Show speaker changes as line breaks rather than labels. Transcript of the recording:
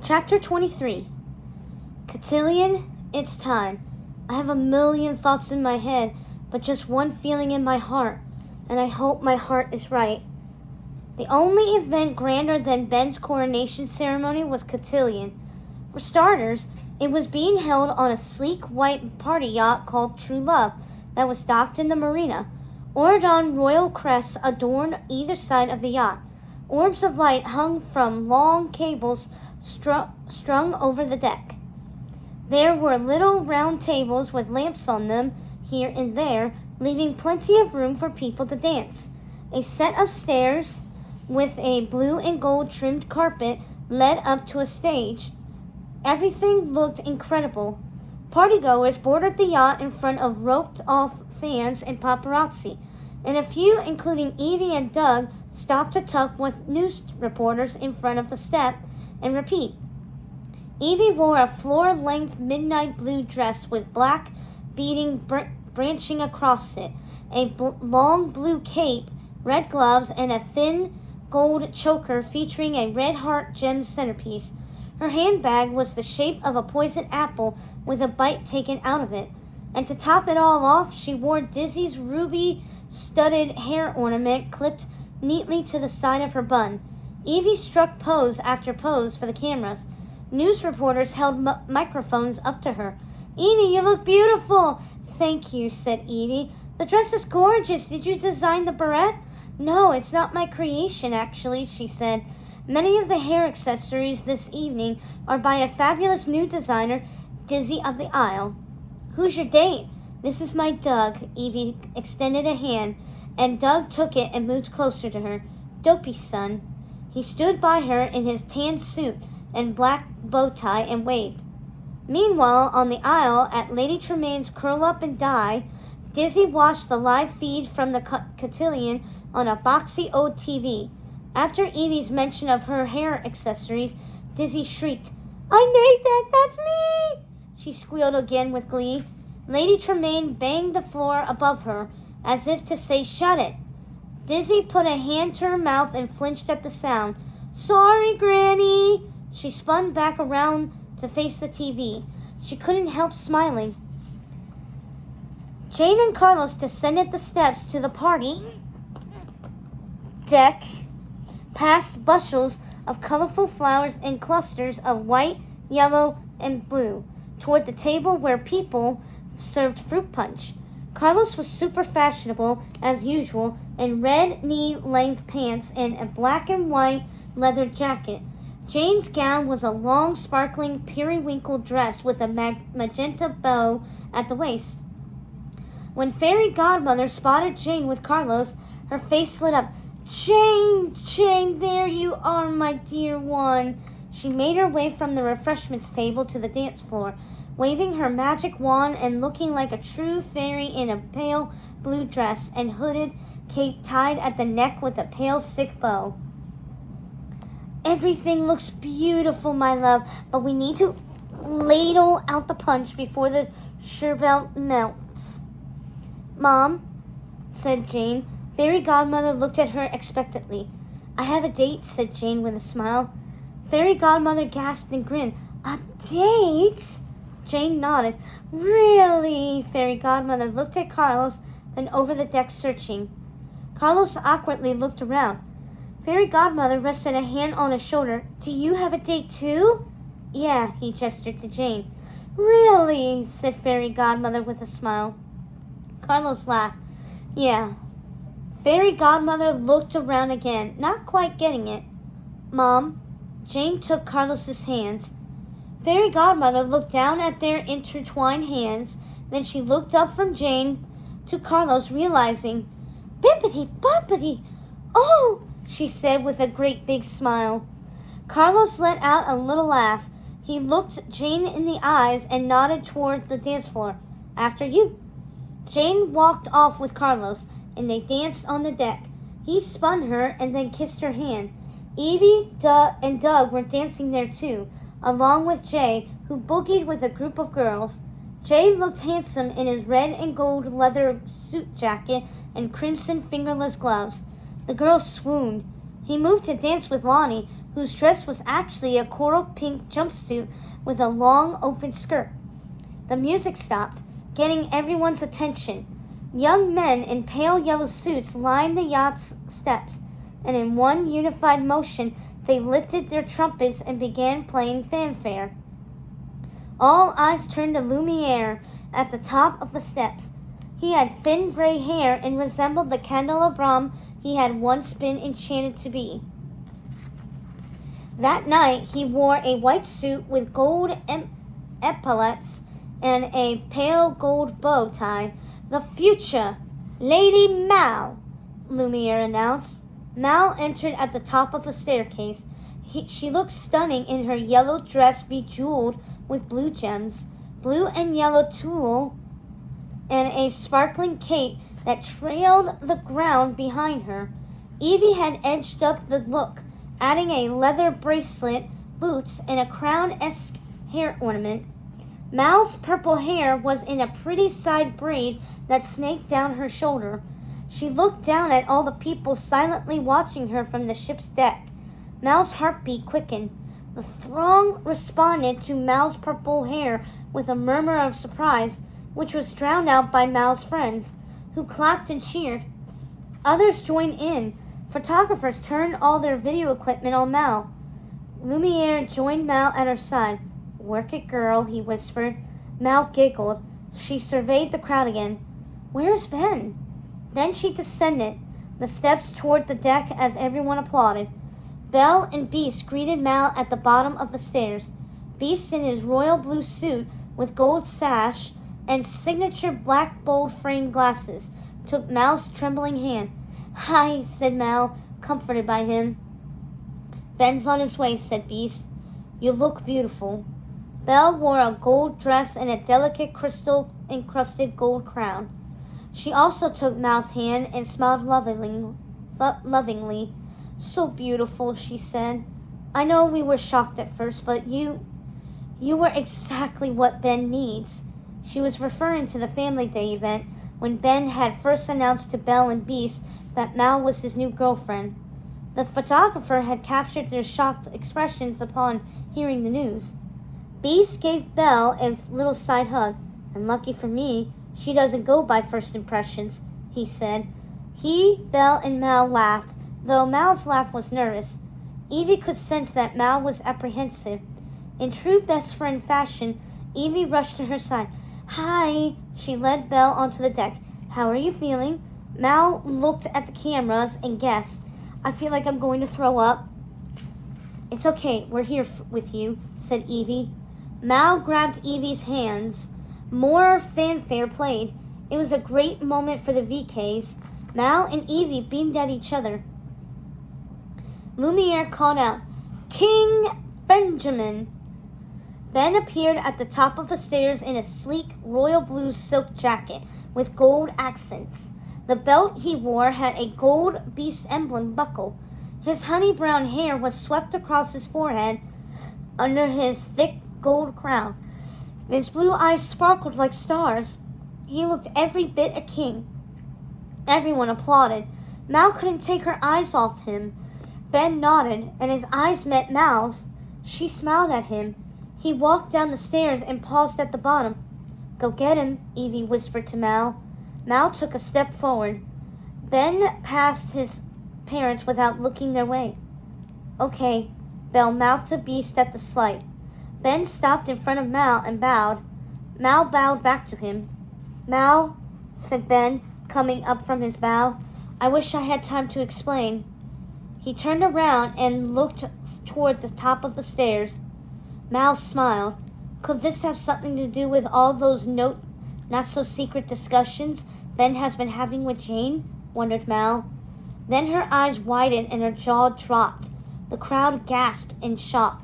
Chapter 23. Cotillion, it's time. I have a million thoughts in my head, but just one feeling in my heart, and I hope my heart is right. The only event grander than Ben's coronation ceremony was Cotillion. For starters, it was being held on a sleek white party yacht called True Love that was docked in the marina. Oregon royal crests adorned either side of the yacht. Orbs of light hung from long cables strung over the deck. There were little round tables with lamps on them here and there, leaving plenty of room for people to dance. A set of stairs with a blue and gold trimmed carpet led up to a stage. Everything looked incredible. Partygoers boarded the yacht in front of roped-off fans and paparazzi, and a few, including Evie and Doug, stopped to talk with news reporters in front of the step and repeat. Evie wore a floor-length midnight blue dress with black beading branching across it, a long blue cape, red gloves, and a thin gold choker featuring a red heart gem centerpiece. Her handbag was the shape of a poisoned apple with a bite taken out of it, and to top it all off, she wore Dizzy's ruby-studded hair ornament clipped neatly to the side of her bun. Evie struck pose after pose for the cameras. News reporters held microphones up to her. "Evie, you look beautiful." "Thank you," said Evie. "The dress is gorgeous. Did you design the barrette?" "No, it's not my creation, actually," she said. "Many of the hair accessories this evening are by a fabulous new designer, Dizzy of the Isle." "Who's your date?" "This is my Doug." Evie extended a hand, and Doug took it and moved closer to her. "Dopey's son." He stood by her in his tan suit and black bow tie and waved. Meanwhile, on the aisle at Lady Tremaine's Curl Up and Die, Dizzy watched the live feed from the cotillion on a boxy old TV. After Evie's mention of her hair accessories, Dizzy shrieked, "I made that! That's me!" She squealed again with glee. Lady Tremaine banged the floor above her, as if to say, "Shut it!" Dizzy put a hand to her mouth and flinched at the sound. "Sorry, Granny!" She spun back around to face the TV. She couldn't help smiling. Jane and Carlos descended the steps to the party deck, past bushels of colorful flowers and clusters of white, yellow, and blue, toward the table where people served fruit punch. Carlos was super fashionable, as usual, in red knee-length pants and a black and white leather jacket. Jane's gown was a long, sparkling, periwinkle dress with a magenta bow at the waist. When Fairy Godmother spotted Jane with Carlos, her face lit up. "Jane, Jane, there you are, my dear one." She made her way from the refreshments table to the dance floor, waving her magic wand and looking like a true fairy in a pale blue dress and hooded cape tied at the neck with a pale sick bow. "Everything looks beautiful, my love, but we need to ladle out the punch before the sherbet melts." "Mom," said Jane. Fairy Godmother looked at her expectantly. "I have a date," said Jane with a smile. Fairy Godmother gasped and grinned. "A date?" Jane nodded. "Really?" Fairy Godmother looked at Carlos, then over the deck searching. Carlos awkwardly looked around. Fairy Godmother rested a hand on his shoulder. "Do you have a date too?" "Yeah," he gestured to Jane. "Really?" said Fairy Godmother with a smile. Carlos laughed. "Yeah." Fairy Godmother looked around again, not quite getting it. "Mom," Jane took Carlos's hands. Fairy Godmother looked down at their intertwined hands, then she looked up from Jane to Carlos, realizing, "Bippity boppity! Oh!" she said with a great big smile. Carlos let out a little laugh. He looked Jane in the eyes and nodded toward the dance floor. "After you." Jane walked off with Carlos, and they danced on the deck. He spun her and then kissed her hand. Evie, and Doug were dancing there too, along with Jay, who boogied with a group of girls. Jay looked handsome in his red and gold leather suit jacket and crimson fingerless gloves. The girls swooned. He moved to dance with Lonnie, whose dress was actually a coral pink jumpsuit with a long open skirt. The music stopped, getting everyone's attention. Young men in pale yellow suits lined the yacht's steps, and in one unified motion they lifted their trumpets and began playing fanfare. All eyes turned to Lumiere at the top of the steps. He had thin gray hair and resembled the candelabrum he had once been enchanted to be. That night he wore a white suit with gold epaulets and a pale gold bow tie. "The future, Lady Mal," Lumiere announced. Mal entered at the top of the staircase. She looked stunning in her yellow dress bejeweled with blue gems, blue and yellow tulle, and a sparkling cape that trailed the ground behind her. Evie had edged up the look, adding a leather bracelet, boots, and a crown-esque hair ornament. Mal's purple hair was in a pretty side braid that snaked down her shoulder. She looked down at all the people silently watching her from the ship's deck. Mal's heartbeat quickened. The throng responded to Mal's purple hair with a murmur of surprise, which was drowned out by Mal's friends, who clapped and cheered. Others joined in. Photographers turned all their video equipment on Mal. Lumiere joined Mal at her side. "Work it, girl," he whispered. Mal giggled. She surveyed the crowd again. "Where's Ben?" Then she descended the steps toward the deck as everyone applauded. Belle and Beast greeted Mal at the bottom of the stairs. Beast in his royal blue suit with gold sash and signature black bold framed glasses took Mal's trembling hand. "Hi," said Mal, comforted by him. "Ben's on his way," said Beast. "You look beautiful." Belle wore a gold dress and a delicate crystal-encrusted gold crown. She also took Mal's hand and smiled lovingly. "So beautiful," she said. "I know we were shocked at first, but you were exactly what Ben needs." She was referring to the Family Day event when Ben had first announced to Belle and Beast that Mal was his new girlfriend. The photographer had captured their shocked expressions upon hearing the news. Beast gave Belle a little side hug. "And lucky for me, she doesn't go by first impressions," he said. Belle, and Mal laughed, though Mal's laugh was nervous. Evie could sense that Mal was apprehensive. In true best friend fashion, Evie rushed to her side. "Hi!" She led Belle onto the deck. "How are you feeling?" Mal looked at the cameras and guessed. "I feel like I'm going to throw up." "It's okay, we're here with you," said Evie. Mal grabbed Evie's hands. More fanfare played. It was a great moment for the VKs. Mal and Evie beamed at each other. Lumiere called out, "King Benjamin!" Ben appeared at the top of the stairs in a sleek royal blue silk jacket with gold accents. The belt he wore had a gold beast emblem buckle. His honey brown hair was swept across his forehead under his thick gold crown. His blue eyes sparkled like stars. He looked every bit a king. Everyone applauded. Mal couldn't take her eyes off him. Ben nodded, and his eyes met Mal's. She smiled at him. He walked down the stairs and paused at the bottom. "Go get him," Evie whispered to Mal. Mal took a step forward. Ben passed his parents without looking their way. "Okay," Belle mouthed to Beast at the slight. Ben stopped in front of Mal and bowed. Mal bowed back to him. "Mal," said Ben, coming up from his bow, "I wish I had time to explain." He turned around and looked toward the top of the stairs. Mal smiled. Could this have something to do with all those not-so-secret discussions Ben has been having with Jane? Wondered Mal. Then her eyes widened and her jaw dropped. The crowd gasped in shock.